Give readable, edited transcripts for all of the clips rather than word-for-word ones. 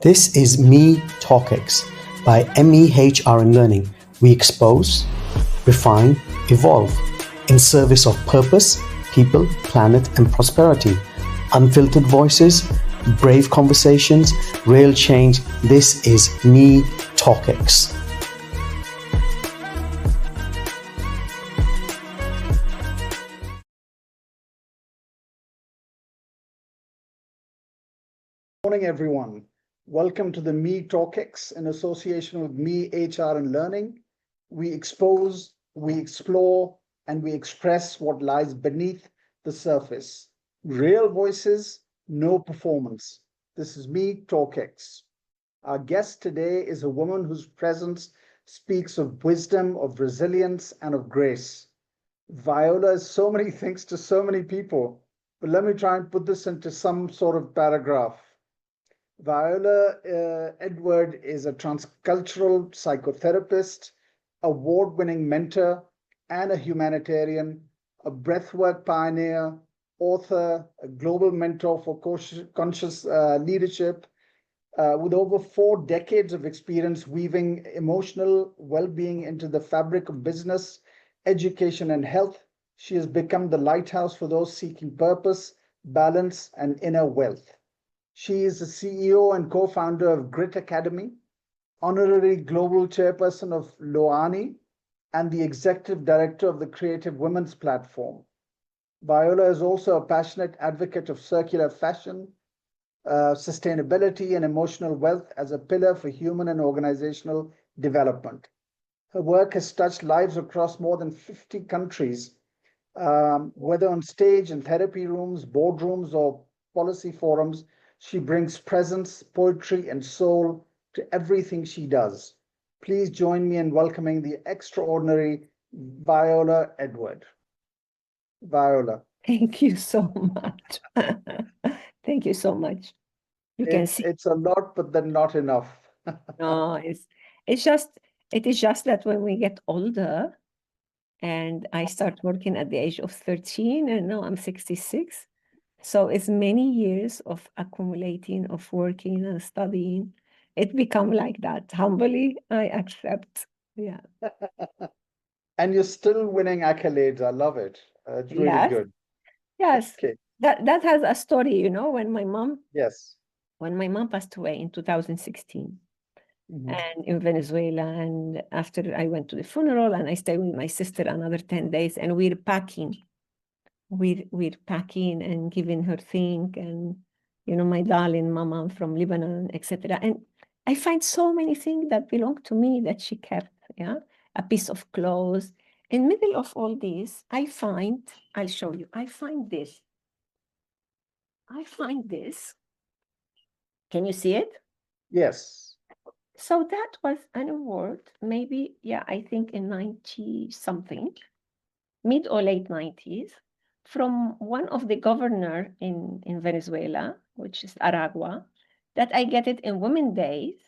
This is Me TalkX by MEHR in Learning. We expose, refine, evolve in service of purpose, people, planet, and prosperity. Unfiltered voices, brave conversations, real change. This is Me TalkX. Morning, everyone. Welcome to the Me TalkX in association with Me HR and Learning. We expose, we explore, and we express what lies beneath the surface. Real voices, no performance. This is Me TalkX. Our guest today is a woman whose presence speaks of wisdom, of resilience, and of grace. Viola is so many things to so many people, but let me try and put this into some sort of paragraph. Viola Edward is a transcultural psychotherapist, award-winning mentor, and a humanitarian, a breathwork pioneer, author, a global mentor for conscious leadership, with over 4 decades of experience weaving emotional well-being into the fabric of business, education, and health. She has become the lighthouse for those seeking purpose, balance, and inner wealth. She is the CEO and co-founder of Grit Academy, honorary global chairperson of Loani, and the executive director of the Creative Women's Platform. Viola is also a passionate advocate of circular fashion, sustainability, and emotional wealth as a pillar for human and organizational development. Her work has touched lives across more than 50 countries, whether on stage, in therapy rooms, boardrooms, or policy forums. She brings presence, poetry, and soul to everything she does. Please join me in welcoming the extraordinary Viola Edward. Viola. Thank you so much. Thank you so much. You can see It's a lot, but then not enough. no, it is just that when we get older, and I start working at the age of 13, and now I'm 66. So it's many years of accumulating, of working and studying. It become like that. Humbly, I accept. Yeah. And you're still winning accolades. I love it. It's really Yes. good. Yes. Okay. That has a story, when my mom passed away in 2016. And in Venezuela, and after I went to the funeral, and I stayed with my sister another 10 days, and we're packing and giving her thing, and my darling mama from Lebanon, etc. And I find so many things that belong to me that she kept. A piece of clothes. In middle of all this, I'll show you. I find this. Can you see it? Yes. So that was an award, maybe, I think in 90 something, mid or late 90s, from one of the governor in Venezuela, which is Aragua, that I get it in Women's Days.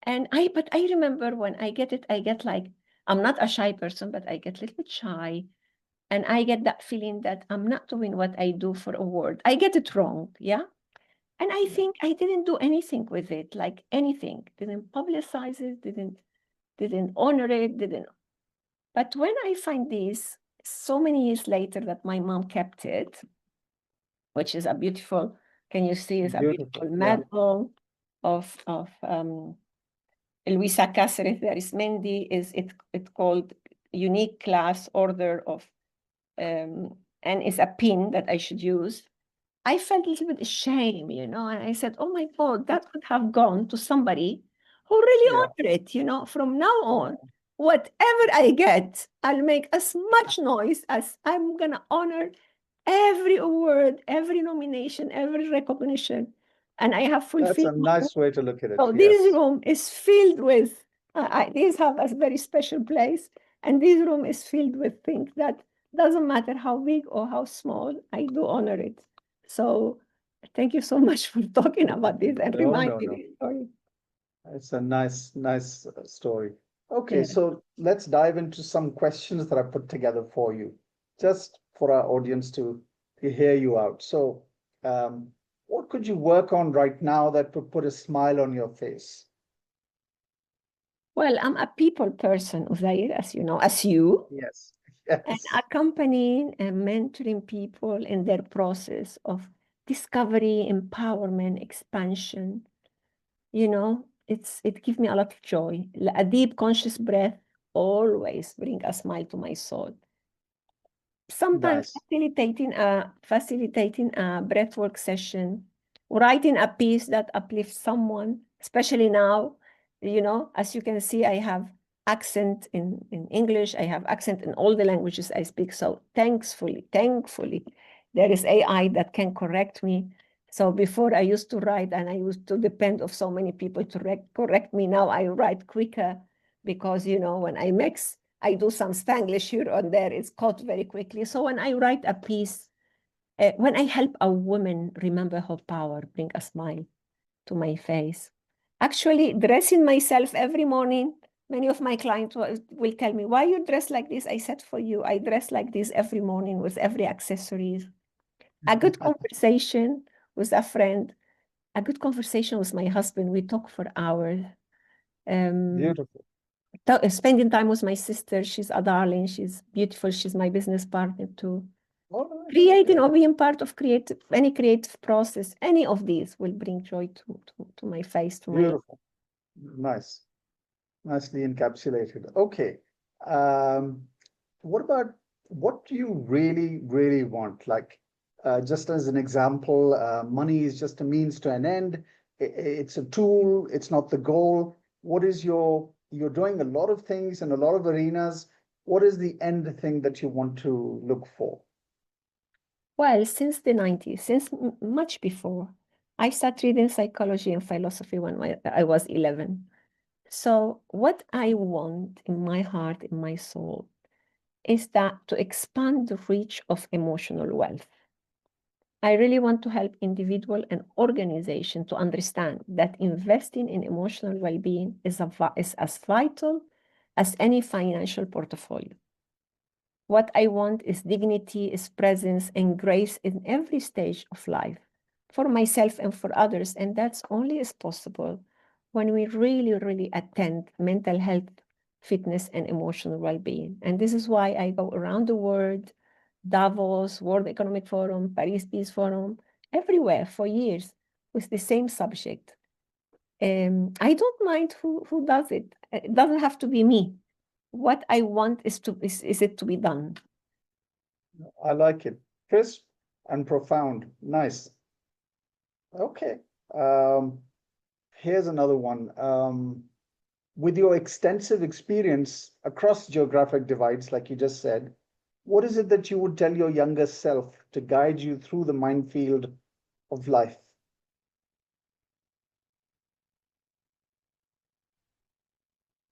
But I remember when I get it, I get like, I'm not a shy person, but I get a little bit shy. And I get that feeling that I'm not doing what I do for award. I get it wrong, And I think I didn't do anything with it, like anything. Didn't publicize it, didn't honor it, didn't. But when I find this, so many years later, that my mom kept it, which is a beautiful, can you see, is a beautiful medal of Luisa Cáceres de Arismendi. It's called Unique Class Order of, and it's a pin that I should use. I felt a little bit ashamed, and I said, oh my God, that would have gone to somebody who really honored it, from now on. Whatever I get, I'll make as much noise as I'm going to honor every award, every nomination, every recognition. And I have fulfilled. That's a nice way to look at it. So this room is filled with, these have a very special place. And this room is filled with things that doesn't matter how big or how small, I do honor it. So thank you so much for talking about this and reminding me this story. It's a nice story. Okay, so let's dive into some questions that I put together for you, just for our audience to hear you out. So, what could you work on right now that would put a smile on your face? Well, I'm a people person, Uzair, as you know, as you, Yes. and Yes. accompanying and mentoring people in their process of discovery, empowerment, expansion. It gives me a lot of joy. A deep conscious breath always bring a smile to my soul. Sometimes Nice. facilitating a breathwork session, writing a piece that uplifts someone, especially now, as you can see, I have accent in English, I have accent in all the languages I speak. So thankfully, there is AI that can correct me. So before I used to write and I used to depend of so many people to correct me. Now I write quicker because, when I do some Spanglish here or there, it's caught very quickly. So when I write a piece, when I help a woman remember her power, bring a smile to my face. Actually, dressing myself every morning, many of my clients will tell me, why you dress like this? I said, for you, I dress like this every morning with every accessories. A good conversation with a friend, a good conversation with my husband. We talk for hours. Beautiful. Spending time with my sister. She's a darling. She's beautiful. She's my business partner too. All right. Creating or being part of any creative process, any of these will bring joy to my face, to my life. Beautiful. Nice. Nicely encapsulated. Okay. Um, what do you really, really want? Like, just as an example, money is just a means to an end. It's a tool. It's not the goal. What is you're doing a lot of things in a lot of arenas. What is the end thing that you want to look for? Well, since the 90s, since much before, I started reading psychology and philosophy when I was 11. So what I want in my heart, in my soul, is that to expand the reach of emotional wealth. I really want to help individual and organization to understand that investing in emotional well-being is as vital as any financial portfolio. What I want is dignity, is presence, and grace in every stage of life for myself and for others. And that's only is possible when we really, really attend mental health, fitness, and emotional well-being. And this is why I go around the world, Davos, World Economic Forum, Paris Peace Forum, everywhere for years with the same subject. I don't mind who does it. It doesn't have to be me. What I want is it to be done. I like it. Crisp and profound. Nice. Okay. Here's another one. With your extensive experience across geographic divides, like you just said, what is it that you would tell your younger self to guide you through the minefield of life?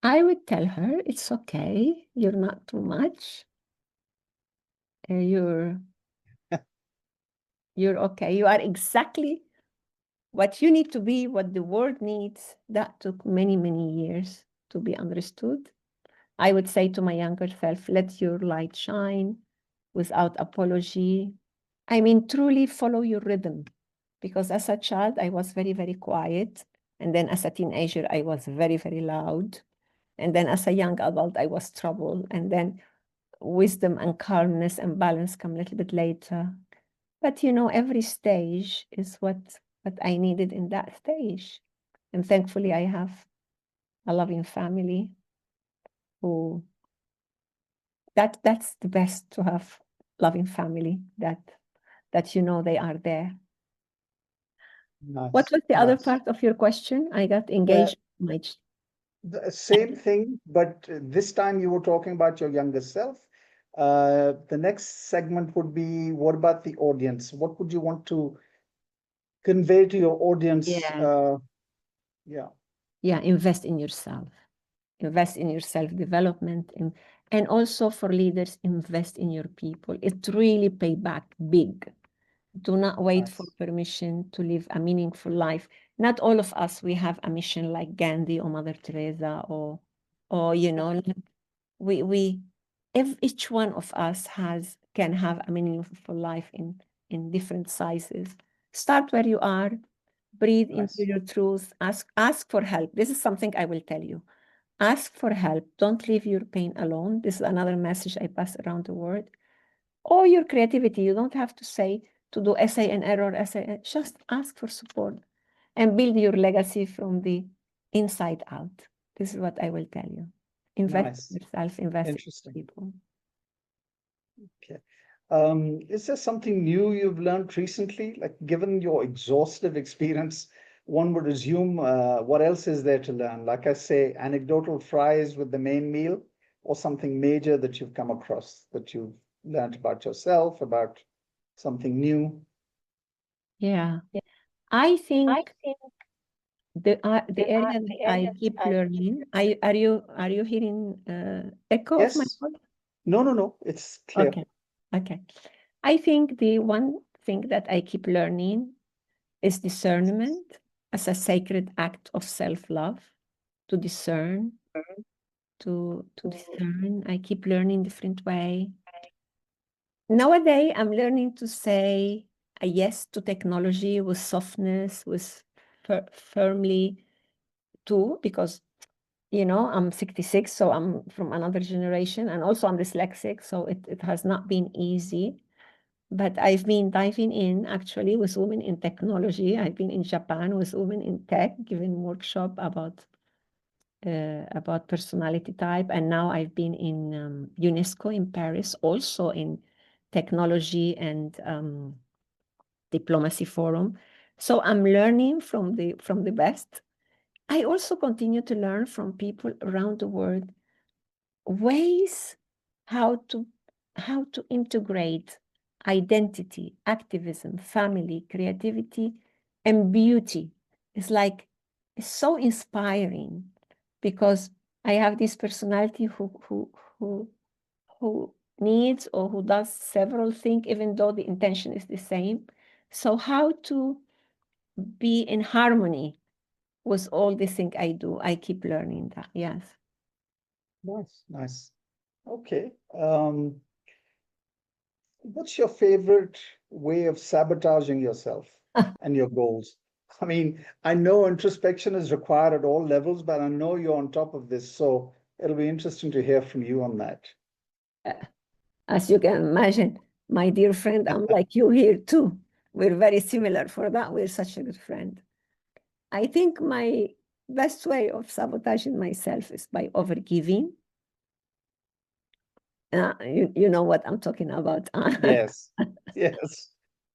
I would tell her, it's okay. You're not too much. You're okay. You are exactly what you need to be, what the world needs. That took many, many years to be understood. I would say to my younger self, let your light shine without apology. I mean, truly follow your rhythm. Because as a child, I was very, very quiet. And then as a teenager, I was very, very loud. And then as a young adult, I was trouble. And then wisdom and calmness and balance come a little bit later. But every stage is what I needed in that stage. And thankfully, I have a loving family who that's the best, to have loving family that they are there. Nice. What was the other Nice. part of your question? I got engaged much. The same thing, but this time you were talking about your younger self. The next segment would be, what about the audience? What would you want to convey to your audience? Yeah. Yeah. Yeah, invest in yourself. Invest in your self-development, and also for leaders, invest in your people. It really pay back big. Do not wait for Nice. permission to live a meaningful life. Not all of us, we have a mission like Gandhi or Mother Teresa or we if each one of us can have a meaningful life in different sizes. Start where you are, breathe into your truth, ask for help. This is something I will tell you. Ask for help. Don't leave your pain alone. This is another message I pass around the world. Or your creativity. You don't have to say to do essay and error, essay. Just ask for support and build your legacy from the inside out. This is what I will tell you. Invest in yourself, invest in people. Okay. Is there something new you've learned recently? Like, given your exhaustive experience, one would assume what else is there to learn? Like I say, anecdotal fries with the main meal, or something major that you've come across that you've learned about yourself, about something new? Yeah. I think the area that I keep learning. Are you hearing echo of my Yes. voice? No. It's clear. Okay. I think the one thing that I keep learning is discernment as a sacred act of self-love, to discern, to discern. I keep learning different way. Nowadays, I'm learning to say a yes to technology with softness, with firmly too, because I'm 66, so I'm from another generation, and also I'm dyslexic, so it has not been easy. But I've been diving in actually with women in technology. I've been in Japan with women in tech, giving workshop about personality type, and now I've been in UNESCO in Paris, also in technology and diplomacy forum. So I'm learning from the best. I also continue to learn from people around the world ways how to integrate identity, activism, family, creativity, and beauty. It's so inspiring because I have this personality who needs or who does several things, even though the intention is the same. So how to be in harmony with all the things I do, I keep learning that. Yes. Nice. Okay. What's your favorite way of sabotaging yourself and your goals? I mean, I know introspection is required at all levels, but I know you're on top of this, so it'll be interesting to hear from you on that. As you can imagine, my dear friend, I'm like you here too. We're very similar for that. We're such a good friend. I think my best way of sabotaging myself is by overgiving. You know what I'm talking about. Yes.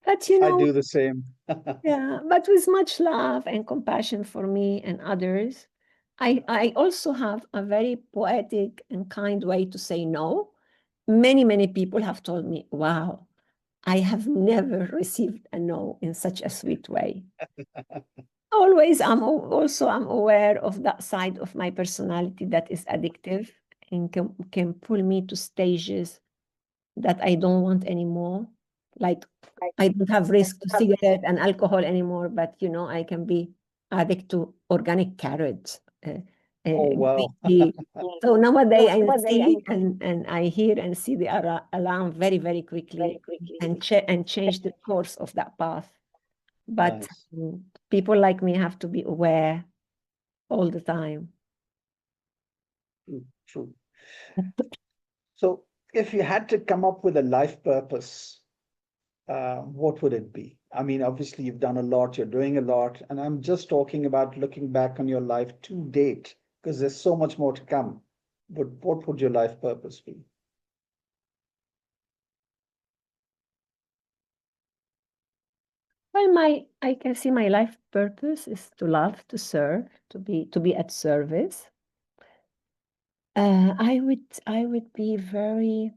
But I do the same. yeah, but with much love and compassion for me and others. I also have a very poetic and kind way to say no. Many people have told me, wow, I have never received a no in such a sweet way. Always, I'm aware of that side of my personality that is addictive and can pull me to stages that I don't want anymore. Like I don't have risk to cigarette and alcohol anymore, but I can be addict to organic carrots. Oh, wow. So nowadays I see and I hear and see the alarm very quickly and change the course of that path. But Nice. people like me have to be aware all the time. True. So if you had to come up with a life purpose, what would it be? I mean, obviously you've done a lot, you're doing a lot, and I'm just talking about looking back on your life to date, because there's so much more to come. But what would your life purpose be? Well, I can see my life purpose is to love, to serve, to be at service. I would be very,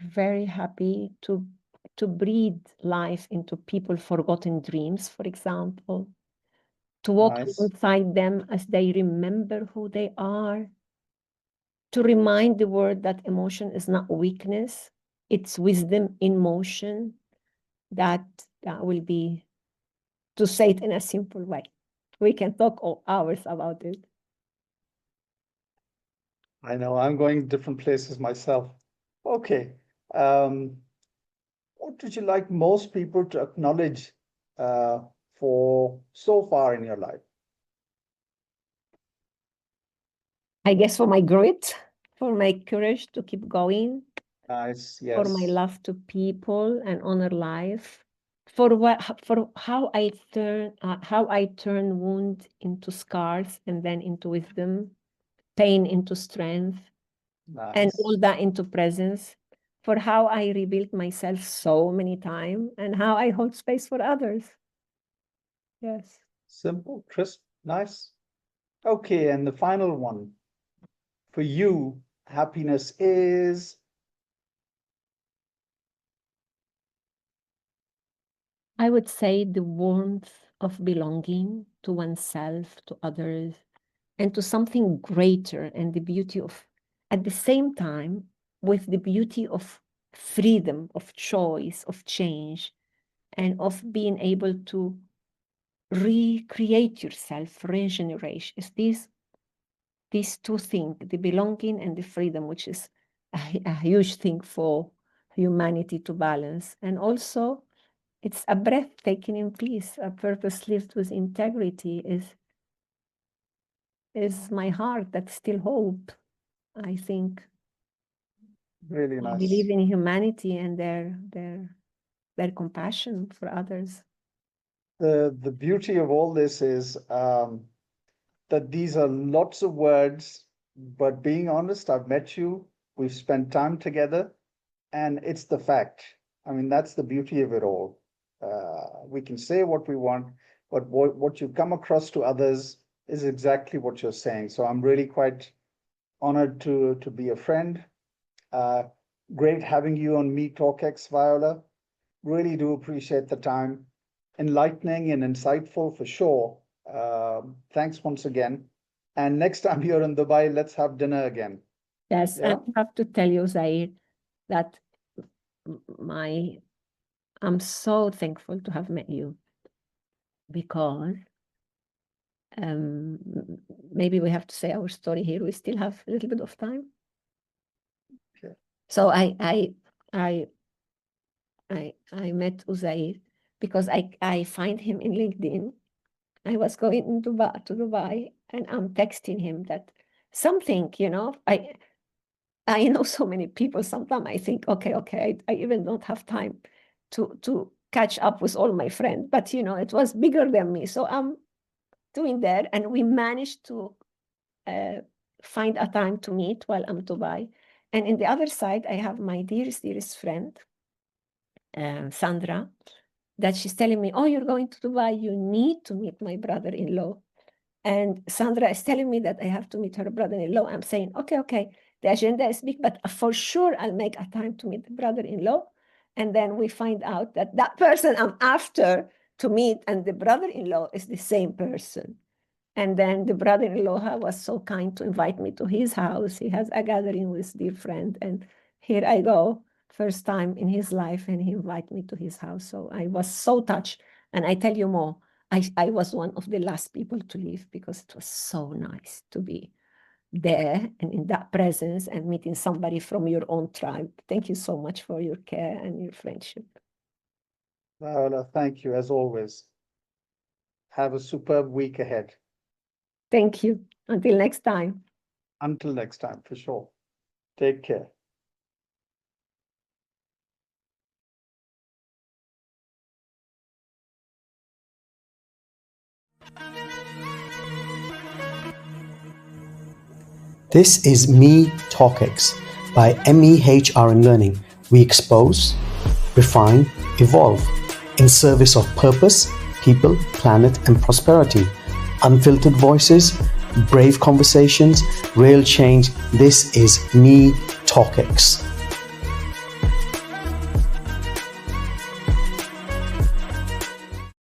very happy to breathe life into people's forgotten dreams, for example, to walk Nice. alongside them as they remember who they are, to remind the world that emotion is not weakness, it's wisdom in motion. That will be, to say it in a simple way. We can talk all hours about it. I know I'm going different places myself. Okay. what would you like most people to acknowledge for so far in your life? I guess for my grit, for my courage to keep going, Nice, for my yes. love to people and honor life, for how I turn wound into scars and then into wisdom, pain into strength, and Nice. all that into presence, for how I rebuilt myself so many times and how I hold space for others. Yes. Simple, crisp, nice. Okay, and the final one. For you, happiness is? I would say the warmth of belonging to oneself, to others, and to something greater, and the beauty of, at the same time, with the beauty of freedom, of choice, of change, and of being able to recreate yourself, regeneration. It's these two things, the belonging and the freedom, which is a huge thing for humanity to balance. And also, it's a breath taken in peace, a purpose lived with integrity is my heart that still hope. I think Really I nice. believe in humanity and their compassion for others. The beauty of all this is that these are lots of words, but being honest, I've met you, we've spent time together, and it's the fact. I mean, that's the beauty of it all. We can say what we want, but what you come across to others is exactly what you're saying. So I'm really quite honored to be a friend. Great having you on Me Talk X, Viola. Really do appreciate the time. Enlightening and insightful for sure. Thanks once again. And next time you're in Dubai, let's have dinner again. Yes, Yeah? and I have to tell you, Zaid, that I'm so thankful to have met you, because maybe we have to say our story here. We still have a little bit of time. Okay. So I met Uzair because I find him in LinkedIn. I was going to Dubai, and I'm texting him that something, I know so many people. Sometimes I think, okay, I even don't have time to catch up with all my friends. But it was bigger than me. So I'm doing that, and we managed to find a time to meet while I'm Dubai. And in the other side, I have my dearest friend, Sandra, that she's telling me, oh, you're going to Dubai, you need to meet my brother-in-law. And Sandra is telling me that I have to meet her brother-in-law. I'm saying, okay, the agenda is big, but for sure I'll make a time to meet the brother-in-law. And then we find out that that person I'm after to meet and the brother-in-law is the same person. And then the brother-in-law was so kind to invite me to his house. He has a gathering with dear friend. And here I go, first time in his life, and he invited me to his house. So I was so touched. And I tell you more, I was one of the last people to leave, because it was so nice to be there and in that presence and meeting somebody from your own tribe. Thank you so much for your care and your friendship. Viola, thank you as always. Have a superb week ahead. Thank you. Until next time. Until next time, for sure. Take care. This is Me TalkX by MEHRN Learning. We expose, refine, evolve in service of purpose, people, planet, and prosperity. Unfiltered voices, brave conversations, real change. This is Me TalkX.